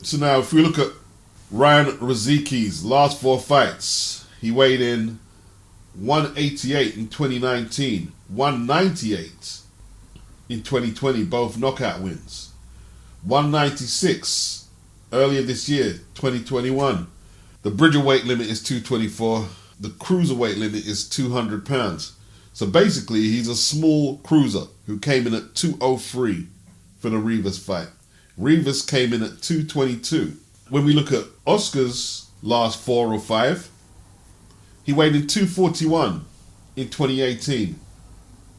So now if we look at Ryan Rozicki's last 4 fights, he weighed in 188 in 2019, 198 in 2020, both knockout wins. 196 earlier this year, 2021. The Bridgerweight limit is 224. The cruiserweight limit is 200 pounds. So basically, he's a small cruiser who came in at 203 for the Rivas fight. Rivas came in at 222. When we look at Oscar's last 4 or 5, he weighed in 241 in 2018,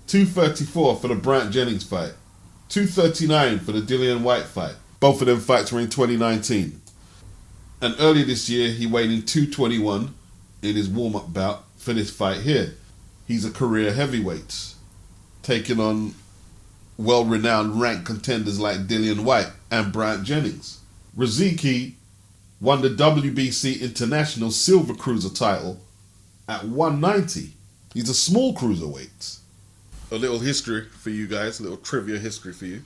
234 for the Brant Jennings fight, 239 for the DILLIAN WHYTE fight. Both of them fights were in 2019. And earlier this year, he weighed in 221 in his warm-up bout for this fight here. He's a career heavyweight, taking on well-renowned ranked contenders like DILLIAN WHYTE and Brant Jennings. Rozicki won the WBC International Silver Cruiser title at 190. He's a small cruiserweight. A little history for you guys, a little trivia history for you.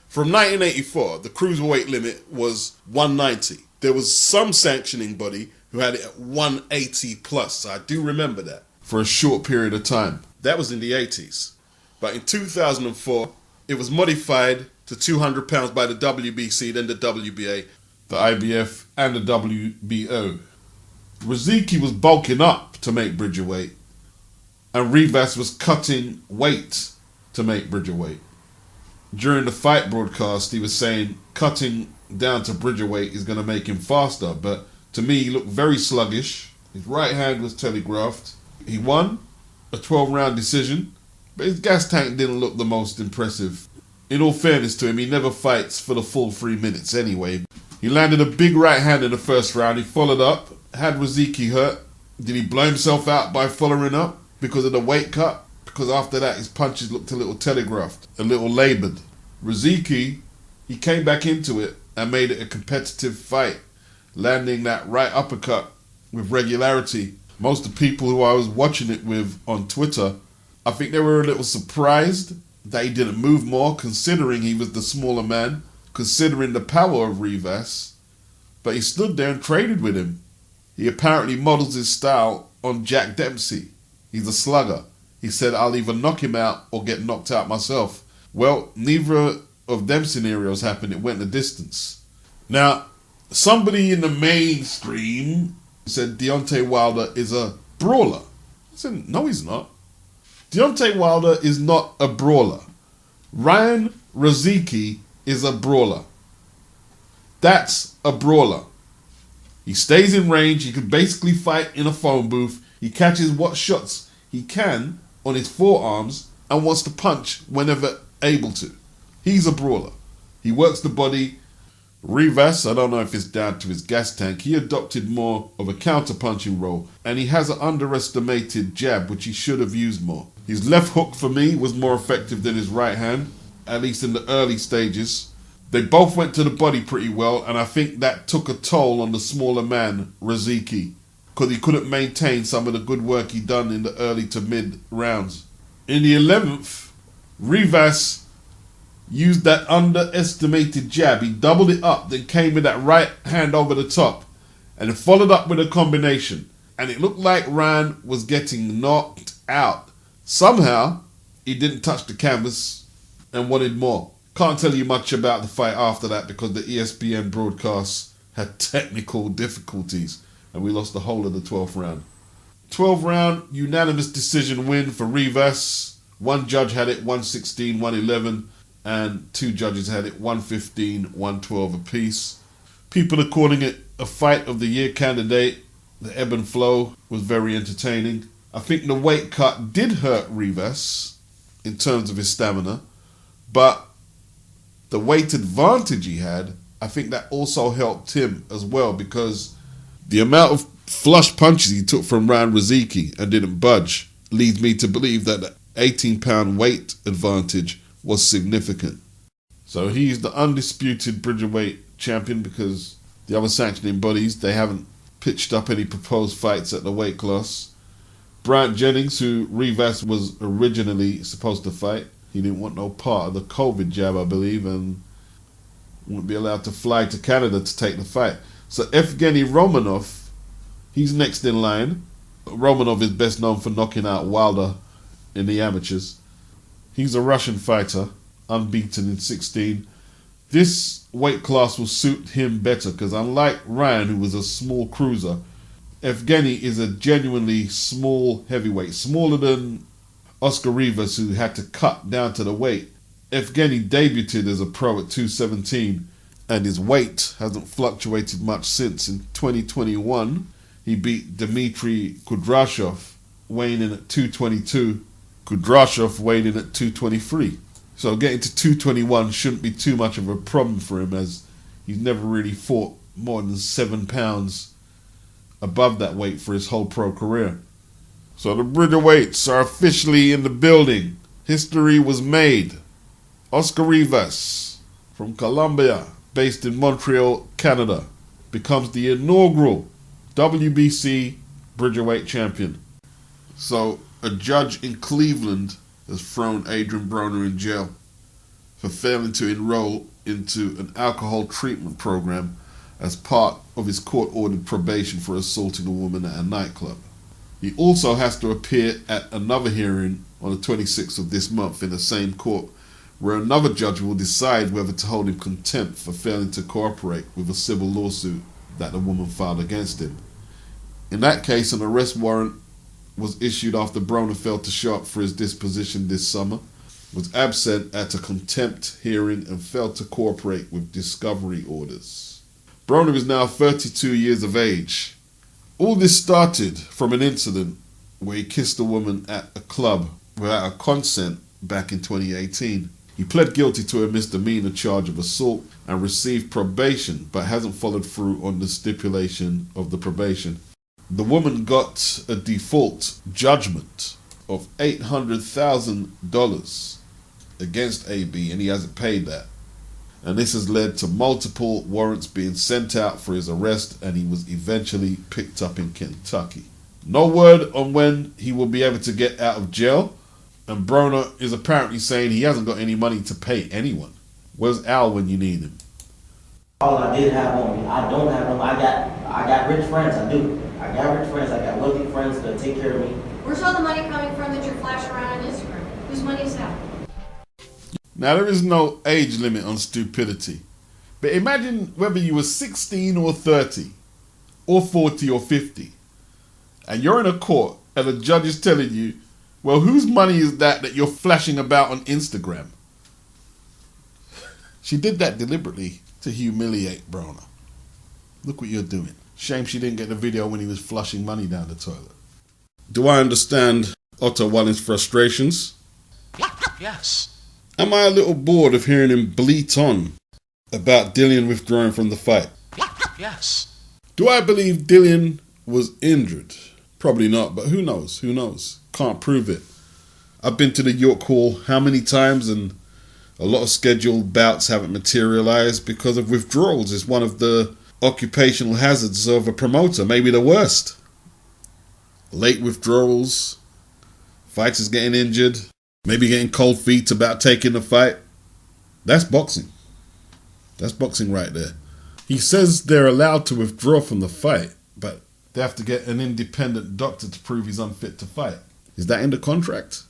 From 1984, the cruiserweight limit was 190. There was some sanctioning body who had it at 180 plus, so I do remember that, for a short period of time. That was in the 80s. But in 2004, it was modified to 200 pounds by the WBC, then the WBA, the IBF, and the WBO. Rozicki was bulking up to make Bridgerweight, and Rivas was cutting weight to make Bridgerweight. During the fight broadcast, he was saying cutting down to Bridgerweight is going to make him faster, but to me, he looked very sluggish. His right hand was telegraphed. He won a 12-round decision, but his gas tank didn't look the most impressive. In all fairness to him, he never fights for the full 3 minutes anyway. He landed a big right hand in the first round. He followed up, had Rozicki hurt. Did he blow himself out by following up because of the weight cut? Because after that, his punches looked a little telegraphed, a little laboured. Rozicki, he came back into it and made it a competitive fight, landing that right uppercut with regularity. Most of the people who I was watching it with on Twitter, I think they were a little surprised that he didn't move more, considering he was the smaller man, considering the power of Rivas. But he stood there and traded with him. He apparently models his style on Jack Dempsey. He's a slugger. He said, I'll either knock him out or get knocked out myself. Well, neither of them scenarios happened. It went the distance. Now, somebody in the mainstream said Deontay Wilder is a brawler. I said, no, he's not. Deontay Wilder is not a brawler. Ryan Rozicki is a brawler. That's a brawler. He stays in range. He can basically fight in a phone booth. He catches what shots he can on his forearms and wants to punch whenever able to. He's a brawler. He works the body. Rivas, I don't know if it's down to his gas tank, he adopted more of a counter-punching role, and he has an underestimated jab, which he should have used more. His left hook, for me, was more effective than his right hand, at least in the early stages. They both went to the body pretty well, and I think that took a toll on the smaller man, Rozicki, because he couldn't maintain some of the good work he'd done in the early to mid rounds. In the 11th, Rivas used that underestimated jab. He doubled it up, then came with that right hand over the top, and followed up with a combination. And it looked like Ryan was getting knocked out. Somehow, he didn't touch the canvas and wanted more. Can't tell you much about the fight after that because the ESPN broadcast had technical difficulties and we lost the whole of the 12th round. 12th round, unanimous decision win for Rivas. One judge had it 116, 111. And 2 judges had it 115, 112 apiece. People are calling it a fight of the year candidate. The ebb and flow was very entertaining. I think the weight cut did hurt Rivas in terms of his stamina, but the weight advantage he had, I think that also helped him as well, because the amount of flush punches he took from Ryan Rozicki and didn't budge leads me to believe that the 18-pound weight advantage was significant. So he's the undisputed Bridgerweight champion because the other sanctioning bodies, they haven't pitched up any proposed fights at the weight class. Brant Jennings, who Rivas was originally supposed to fight, he didn't want no part of the COVID jab, I believe, and Wouldn't be allowed to fly to Canada to take the fight. So Evgeny Romanov, he's next in line. Romanov is best known for knocking out Wilder in the amateurs. He's a Russian fighter, unbeaten in 16. This weight class will suit him better because unlike Ryan, who was a small cruiser, Evgeny is a genuinely small heavyweight, smaller than Oscar Rivas, who had to cut down to the weight. Evgeny debuted as a pro at 217, and his weight hasn't fluctuated much since. In 2021, he beat Dmitry Kudrashov, weighing in at 222. Kudrashov weighed in at 223. So getting to 221 shouldn't be too much of a problem for him, as he's never really fought more than 7 pounds above that weight for his whole pro career. So the Bridgerweights are officially in the building. History was made. Oscar Rivas from Colombia, based in Montreal, Canada, becomes the inaugural WBC Bridgerweight champion. So a judge in Cleveland has thrown Adrien Broner in jail for failing to enroll into an alcohol treatment program as part of his court-ordered probation for assaulting a woman at a nightclub. He also has to appear at another hearing on the 26th of this month in the same court, where another judge will decide whether to hold him contempt for failing to cooperate with a civil lawsuit that the woman filed against him. In that case, an arrest warrant was issued after Broner failed to show up for his disposition this summer, was absent at a contempt hearing, and failed to cooperate with discovery orders. Broner is now 32 years of age. All this started from an incident where he kissed a woman at a club without her consent back in 2018. He pled guilty to a misdemeanor charge of assault and received probation, but hasn't followed through on the stipulation of the probation. The woman got a default judgment of $800,000 against AB, and he hasn't paid that. And this has led to multiple warrants being sent out for his arrest, and he was eventually picked up in Kentucky. No word on when he will be able to get out of jail, and Broner is apparently saying he hasn't got any money to pay anyone. Where's Al when you need him? All I did have on me, I don't have them. I got rich friends, I do. I got rich friends, I got wealthy friends that take care of me. Where's all the money coming from that you're flashing around on Instagram? Whose money is that? Now, there is no age limit on stupidity. But imagine whether you were 16 or 30, or 40 or 50, and you're in a court and the judge is telling you, well, whose money is that you're flashing about on Instagram? She did that deliberately to humiliate Broner. Look what you're doing. Shame she didn't get the video when he was flushing money down the toilet. Do I understand Otto Wallin's frustrations? Yes. Am I a little bored of hearing him bleat on about Dillian withdrawing from the fight? Yes. Do I believe Dillian was injured? Probably not, but who knows? Who knows? Can't prove it. I've been to the York Hall how many times, and a lot of scheduled bouts haven't materialized because of withdrawals. It's one of the occupational hazards of a promoter, maybe the worst. Late withdrawals, fighters getting injured, maybe getting cold feet about taking the fight. That's boxing. That's boxing right there. He says they're allowed to withdraw from the fight, but they have to get an independent doctor to prove he's unfit to fight. Is that in the contract?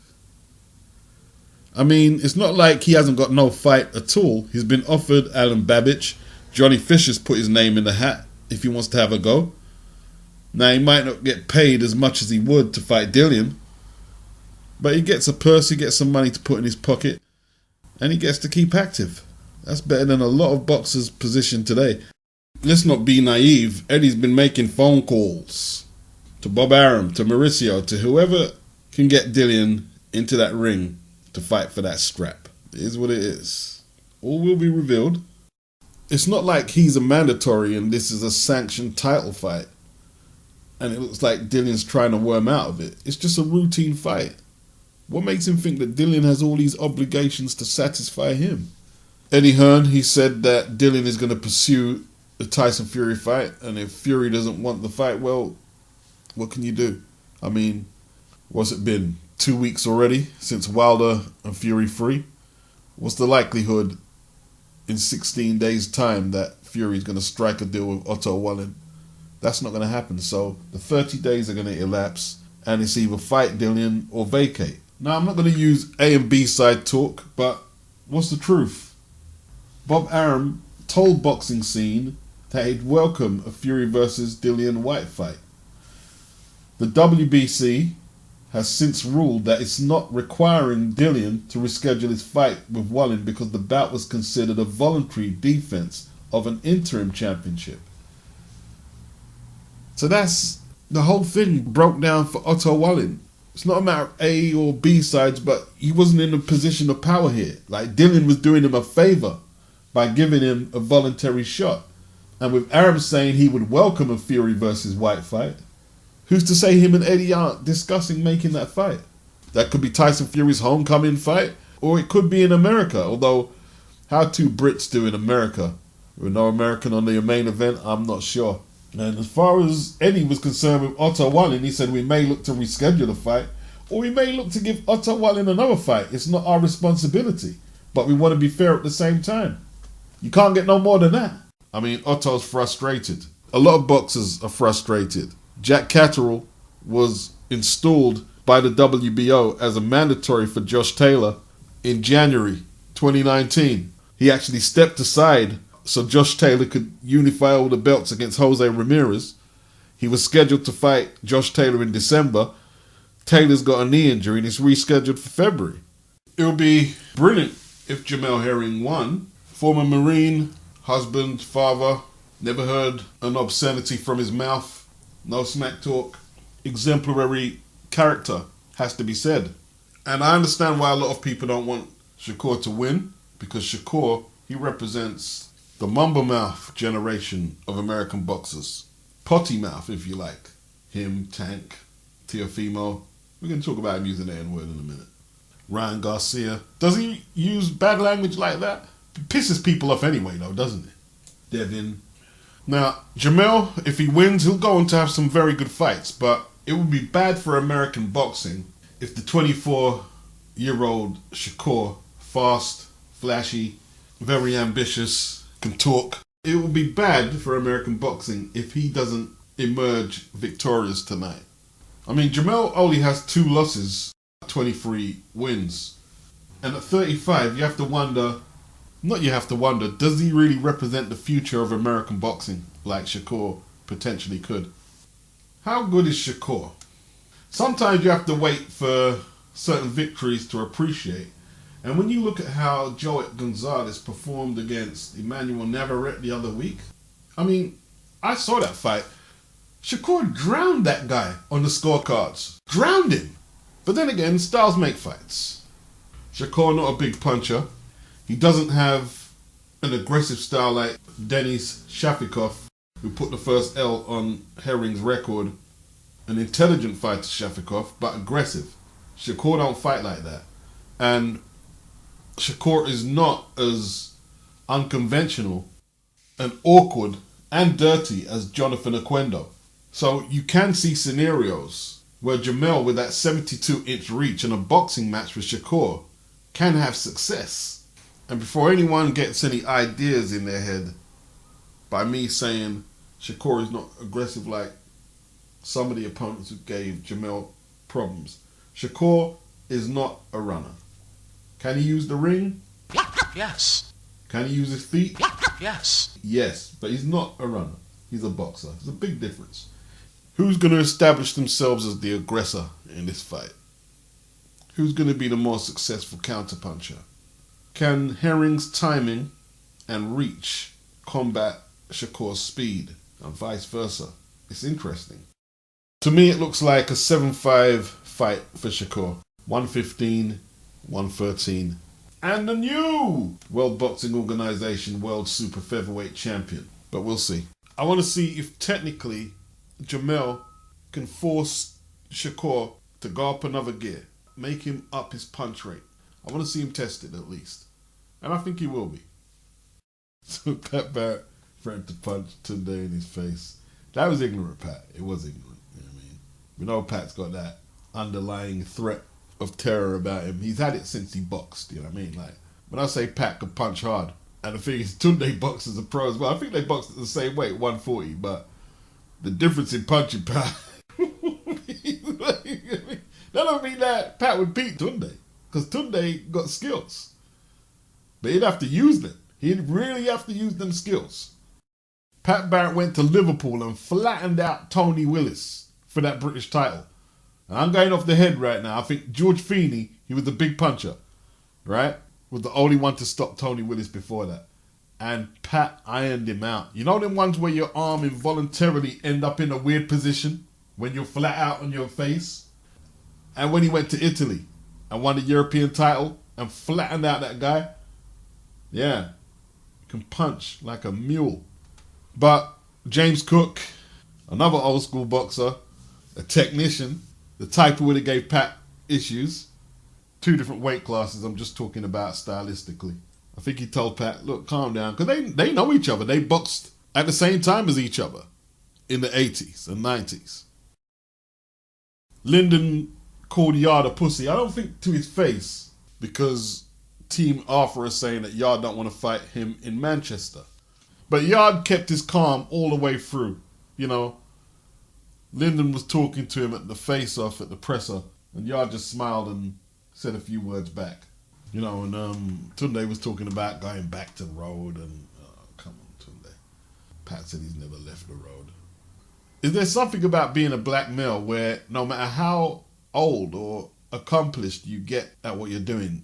I mean, it's not like he hasn't got no fight at all. He's been offered Alan Babich. Johnny Fisher's put his name in the hat if he wants to have a go. Now, he might not get paid as much as he would to fight Dillian, but he gets a purse, he gets some money to put in his pocket, and he gets to keep active. That's better than a lot of boxers' position today. Let's not be naive. Eddie's been making phone calls to Bob Arum, to Mauricio, to whoever can get Dillian into that ring to fight for that strap. It is what it is. All will be revealed. It's not like he's a mandatory and this is a sanctioned title fight, and it looks like Dillian's trying to worm out of it. It's just a routine fight. What makes him think that Dillian has all these obligations to satisfy him? Eddie Hearn, he said that Dillian is going to pursue the Tyson Fury fight, and if Fury doesn't want the fight, well, what can you do? I mean, what's it been? 2 weeks already since Wilder and Fury free? What's the likelihood in 16 days' time that Fury's going to strike a deal with OTTO Wallin. That's not going to happen. So the 30 days are going to elapse, and it's either fight Dillian or vacate. Now, I'm not going to use A and B side talk, but what's the truth? Bob Arum told Boxing Scene that he'd welcome a Fury versus Dillian White fight. The WBC has since ruled that it's not requiring Dillian to reschedule his fight with Wallin because the bout was considered a voluntary defense of an interim championship. So that's the whole thing broke down for OTTO Wallin. It's not a matter of A or B sides, but he wasn't in a position of power here. Like, Dillian was doing him a favour by giving him a voluntary shot. And with Arum saying he would welcome a Fury versus White fight, who's to say him and Eddie aren't discussing making that fight? That could be Tyson Fury's homecoming fight, or it could be in America. Although, how two Brits do in America with no American on the main event, I'm not sure. And as far as Eddie was concerned with OTTO Wallin, he said we may look to reschedule the fight, or we may look to give OTTO Wallin another fight. It's not our responsibility, but we want to be fair at the same time. You can't get no more than that. I mean, Otto's frustrated. A lot of boxers are frustrated. Jack Catterall was installed by the WBO as a mandatory for Josh Taylor in January 2019. He actually stepped aside so Josh Taylor could unify all the belts against Jose Ramirez. He was scheduled to fight Josh Taylor in December. Taylor's got a knee injury and it's rescheduled for February. It would be brilliant if Jamel Herring won. Former Marine, husband, father, never heard an obscenity from his mouth, no smack talk, exemplary character, has to be said. And I understand why a lot of people don't want Shakur to win, because Shakur, he represents the mumble mouth generation of American boxers. Potty mouth, if you like. Him, Tank, Teofimo. We're going to talk about him using the N-word in a minute. Ryan Garcia. Does he use bad language like that? It pisses people off anyway, though, doesn't it? Devin. Now, Jamel, if he wins, he'll go on to have some very good fights, but it would be bad for American boxing if the 24-year-old Shakur, fast, flashy, very ambitious, can talk. It would be bad for American boxing if he doesn't emerge victorious tonight. I mean, Jamel only has 2 losses, 23 wins. And at 35, you have to wonder, does he really represent the future of American boxing like Shakur potentially could? How good is Shakur? Sometimes you have to wait for certain victories to appreciate. And when you look at how Joet Gonzalez performed against Emmanuel Navarrete the other week, I mean, I saw that fight. Shakur drowned that guy on the scorecards. Drowned him. But then again, styles make fights. Shakur not a big puncher. He doesn't have an aggressive style like Denis Shafikov, who put the first L on Herring's record. An intelligent fighter, Shafikov, but aggressive. Shakur don't fight like that. And Shakur is not as unconventional and awkward and dirty as Jonathan Oquendo. So you can see scenarios where Jamel, with that 72-inch reach in a boxing match with Shakur, can have success. And before anyone gets any ideas in their head by me saying Shakur is not aggressive like some of the opponents who gave Jamel problems, Shakur is not a runner. Can he use the ring? Yes. Can he use his feet? Yes. Yes, but he's not a runner. He's a boxer. There's a big difference. Who's going to establish themselves as the aggressor in this fight? Who's going to be the more successful counterpuncher? Can Herring's timing and reach combat Shakur's speed and vice versa? It's interesting. To me, it looks like a 7-5 fight for Shakur. 115, 113. And the new World Boxing Organization World Super Featherweight Champion. But we'll see. I want to see if technically Jamel can force Shakur to go up another gear. Make him up his punch rate. I want to see him test it at least. And I think he will be. So Pat Barrett threatened to punch Tunde in his face. That was ignorant, Pat. It was ignorant. You know what I mean? We know Pat's got that underlying threat of terror about him. He's had it since he boxed, you know what I mean? Like, when I say Pat could punch hard, And the thing is, Tunde boxes are pro as well. I think they boxed at the same weight, 140, but the difference in punching power. That don't mean that Pat would beat Tunde, because Tunde got skills. But he'd have to use them. He'd really have to use them skills. Pat Barrett went to Liverpool and flattened out Tony Willis for that British title. And I'm going off the head right now. I think George Feeney, he was the big puncher, right? Was the only one to stop Tony Willis before that. And Pat ironed him out. You know them ones where your arm involuntarily end up in a weird position when you're flat out on your face? And when he went to Italy and won the European title and flattened out that guy, yeah, can punch like a mule. But James Cook, another old school boxer, a technician, the type who would have gave Pat issues. 2 different weight classes I'm just talking about stylistically. I think he told Pat, look, calm down, because they know each other. They boxed at the same time as each other in the 80s and 90s. Lyndon called Yarde a pussy. I don't think to his face, because Team Arthur is saying that Yarde don't want to fight him in Manchester. But Yarde kept his calm all the way through. You know, Lyndon was talking to him at the face-off at the presser, and Yarde just smiled and said a few words back. You know, and Tunde was talking about going back to the road, and come on, Tunde. Pat said he's never left the road. Is there something about being a black male where no matter how old or accomplished you get at what you're doing,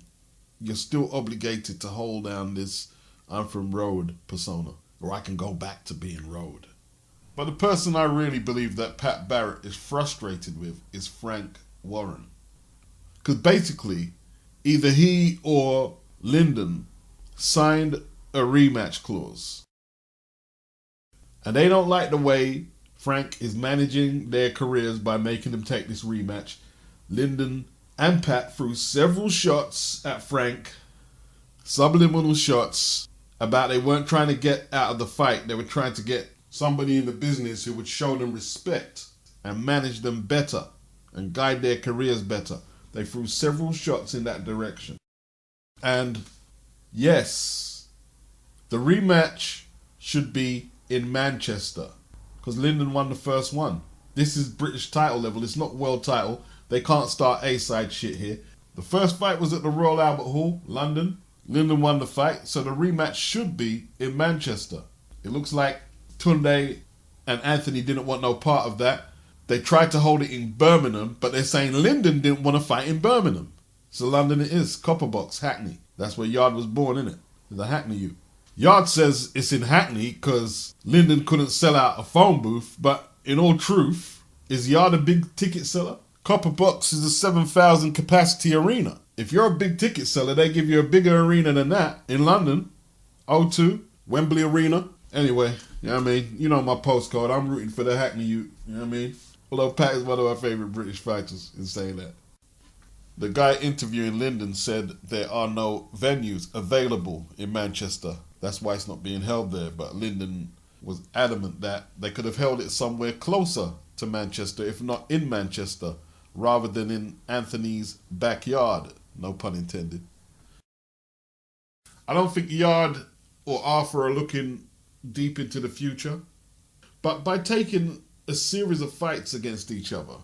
you're still obligated to hold down this I'm from road persona, or I can go back to being road? But the person I really believe that Pat Barrett is frustrated with is Frank Warren. Because basically, either he or Lyndon signed a rematch clause. And they don't like the way Frank is managing their careers by making them take this rematch. Lyndon and Pat threw several shots at Frank, subliminal shots, about they weren't trying to get out of the fight. They were trying to get somebody in the business who would show them respect and manage them better and guide their careers better. They threw several shots in that direction. And yes, the rematch should be in Manchester, because Lyndon won the first one. This is British title level. It's not world title. They can't start A-side shit here. The first fight was at the Royal Albert Hall, London. Lyndon won the fight, so the rematch should be in Manchester. It looks like Tunde and Anthony didn't want no part of that. They tried to hold it in Birmingham, but they're saying Lyndon didn't want to fight in Birmingham. So London it is, Copperbox, Hackney. That's where Yarde was born, innit? The Hackney youth. Yarde says it's in Hackney because Lyndon couldn't sell out a phone booth, but in all truth, is Yarde a big ticket seller? Copperbox is a 7,000 capacity arena. If you're a big ticket seller, they give you a bigger arena than that in London. OTTO, Wembley Arena. Anyway, you know what I mean? You know my postcode. I'm rooting for the Hackney youth. You know what I mean? Although Pat is one of our favourite British fighters in saying that. The guy interviewing Lyndon said there are no venues available in Manchester. That's why it's not being held there. But Lyndon was adamant that they could have held it somewhere closer to Manchester, if not in Manchester, rather than in Anthony's backyard. No pun intended. I don't think Yarde or Arthur are looking deep into the future. But by taking a series of fights against each other,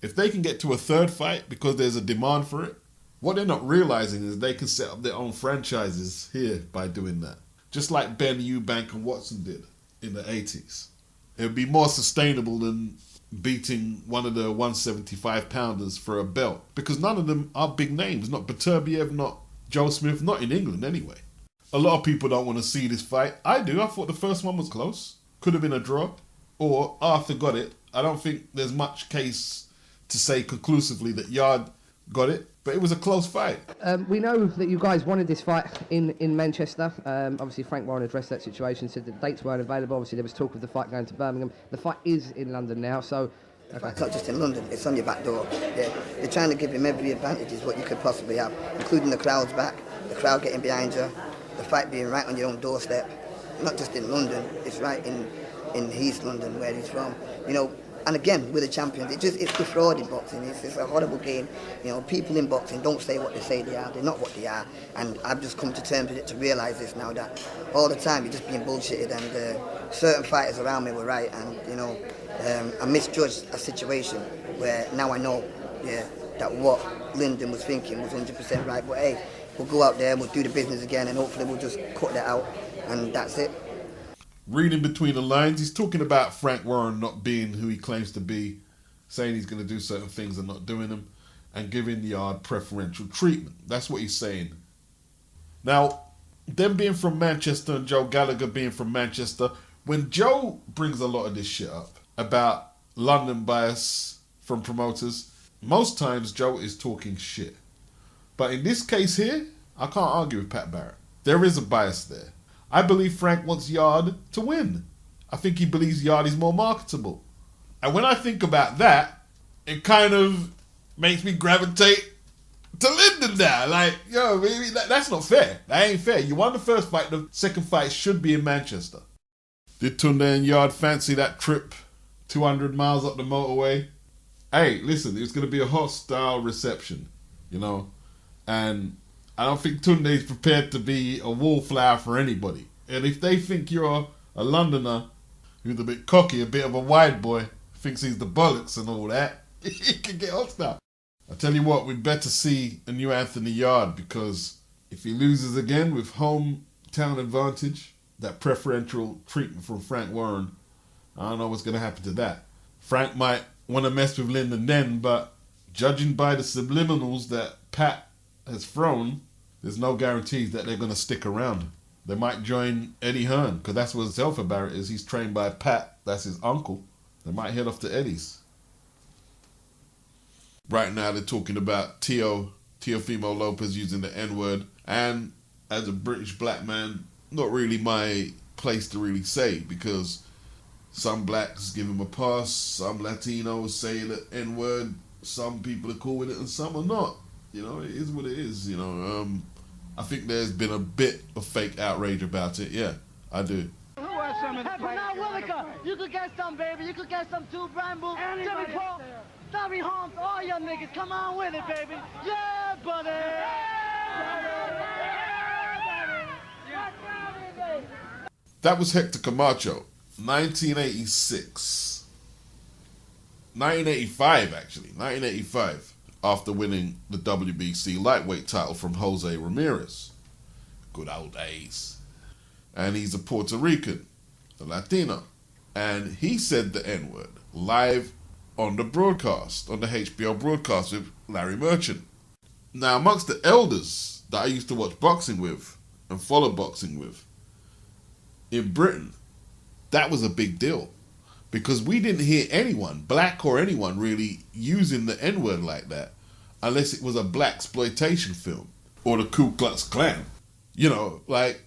if they can get to a third fight because there's a demand for it, what they're not realizing is they can set up their own franchises here by doing that. Just like Ben Eubank and Watson did in the 80s. It would be more sustainable than beating one of the 175-pounders for a belt, because none of them are big names. Not Beterbiev, not Joe Smith, not in England anyway. A lot of people don't want to see this fight. I do. I thought the first one was close. Could have been a draw. Or Arthur got it. I don't think there's much case to say conclusively that Yarde got it, but it was a close fight. We know that you guys wanted this fight in Manchester. Obviously, Frank Warren addressed that situation, said that dates weren't available. Obviously, there was talk of the fight going to Birmingham. The fight is in London now, so... Okay. It's not just in London, it's on your back door. Yeah. They're trying to give him every advantage is what you could possibly have, including the crowd's back, the crowd getting behind you, the fight being right on your own doorstep. Not just in London, it's right in East London, where he's from. You know, And again, with the champions, it's defrauding boxing. It's a horrible game. You know, people in boxing don't say what they say they are. They're not what they are. And I've just come to terms with it to realise this now, that all the time you're just being bullshitted, and certain fighters around me were right, and you know, I misjudged a situation where now I know, that what Lyndon was thinking was 100% right. But hey, we'll go out there, we'll do the business again, and hopefully we'll just cut that out, and that's it. Reading between the lines, he's talking about Frank Warren not being who he claims to be, saying he's going to do certain things and not doing them, and giving the Yarde preferential treatment. That's what he's saying. Now, them being from Manchester and Joe Gallagher being from Manchester, when Joe brings a lot of this shit up about London bias from promoters, most times Joe is talking shit. But in this case here, I can't argue with Pat Barrett. There is a bias there. I believe Frank wants Yarde to win. I think he believes Yarde is more marketable. And when I think about that, it kind of makes me gravitate to Lyndon now. Like, yo, baby, that's not fair. That ain't fair. You won the first fight, the second fight should be in Manchester. Did Tunde and Yarde fancy that trip 200 miles up the motorway? Hey, listen, it's going to be a hostile reception, you know, and I don't think Tunde is prepared to be a wallflower for anybody. And if they think you're a Londoner who's a bit cocky, a bit of a wide boy, thinks he's the bollocks and all that, it can get hostile. I tell you what, we'd better see a new Anthony Yarde, because if he loses again with hometown advantage, that preferential treatment from Frank Warren, I don't know what's going to happen to that. Frank might want to mess with Lyndon then, but judging by the subliminals that Pat has thrown, there's no guarantees that they're going to stick around. They might join Eddie Hearn, because that's what Zelfa Barrett is. He's trained by Pat. That's his uncle. They might head off to Eddie's. Right now they're talking about Teofimo Lopez using the N-word. And as a British black man, not really my place to really say, because some blacks give him a pass, some Latinos say the N-word, some people are cool with it and some are not. You know, it is what it is, you know. I think there's been a bit of fake outrage about it, yeah, I do. Hey, but now, Willica, you could get some, baby. You could get some too, Bramble, Jimmy Paul, Tommy Holmes, all your niggas. Come on with it, baby. Yeah, buddy. That was Hector Camacho, 1986. 1985, actually. 1985. After winning the WBC lightweight title from Jose Ramirez. Good old days. And he's a Puerto Rican, a Latino. And he said the N-word live on the broadcast, on the HBO broadcast with Larry Merchant. Now, amongst the elders that I used to watch boxing with and follow boxing with, in Britain, that was a big deal. Because we didn't hear anyone, black or anyone, really using the N-word like that, unless it was a blaxploitation film or the Ku Klux Klan. You know, like,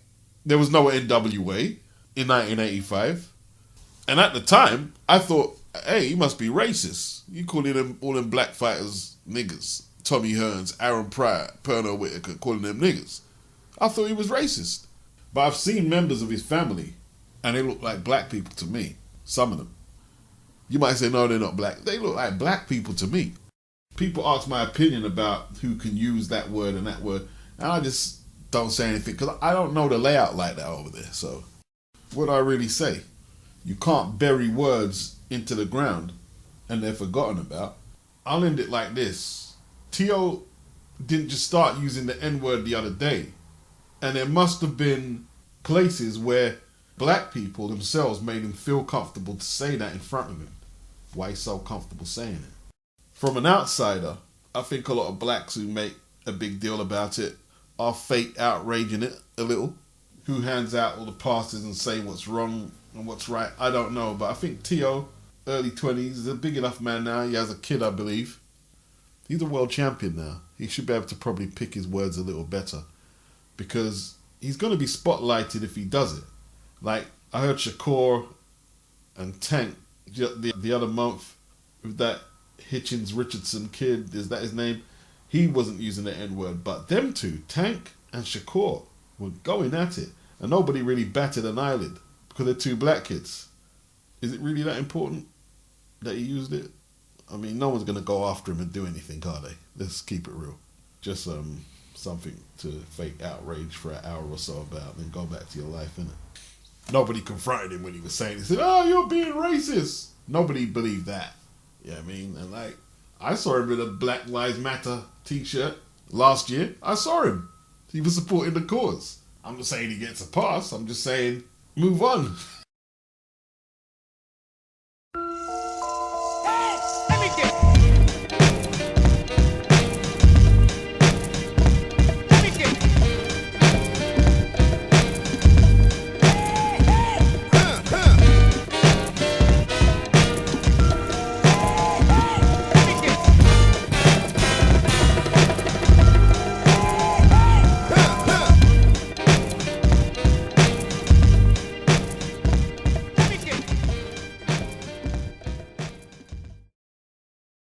there was no NWA in 1985. And at the time, I thought, hey, you must be racist. You calling them, all them black fighters niggas. Tommy Hearns, Aaron Pryor, Pernell Whitaker, calling them niggas. I thought he was racist. But I've seen members of his family, and they look like black people to me. Some of them. You might say, no, they're not black. They look like black people to me. People ask my opinion about who can use that word and that word, and I just don't say anything, because I don't know the layout like that over there. So what do I really say? You can't bury words into the ground and they're forgotten about. I'll end it like this. Teo didn't just start using the N-word the other day, and there must have been places where black people themselves made him feel comfortable to say that in front of him. Why he's so comfortable saying it. From an outsider, I think a lot of blacks who make a big deal about it are fake outraging it a little. Who hands out all the passes and say what's wrong and what's right, I don't know. But I think Teo, early 20s, is a big enough man now. He has a kid, I believe. He's a world champion now. He should be able to probably pick his words a little better, because he's going to be spotlighted if he does it. Like, I heard Shakur and Tank the other month with that Hitchens Richardson kid, is that his name? He wasn't using the N-word, but them two, Tank and Shakur, were going at it, and nobody really batted an eyelid because they're two black kids. Is it really that important? that he used it. I mean, no one's gonna go after him and do anything, are they? Let's keep it real. Just something to fake outrage for an hour or so about, then go back to your life, innit? Nobody confronted him when he was saying, he said, "Oh, you're being racist." Nobody believed that. You know what I mean? And like, I saw him with a Black Lives Matter t-shirt last year. I saw him. He was supporting the cause. I'm not saying he gets a pass. I'm just saying, move on.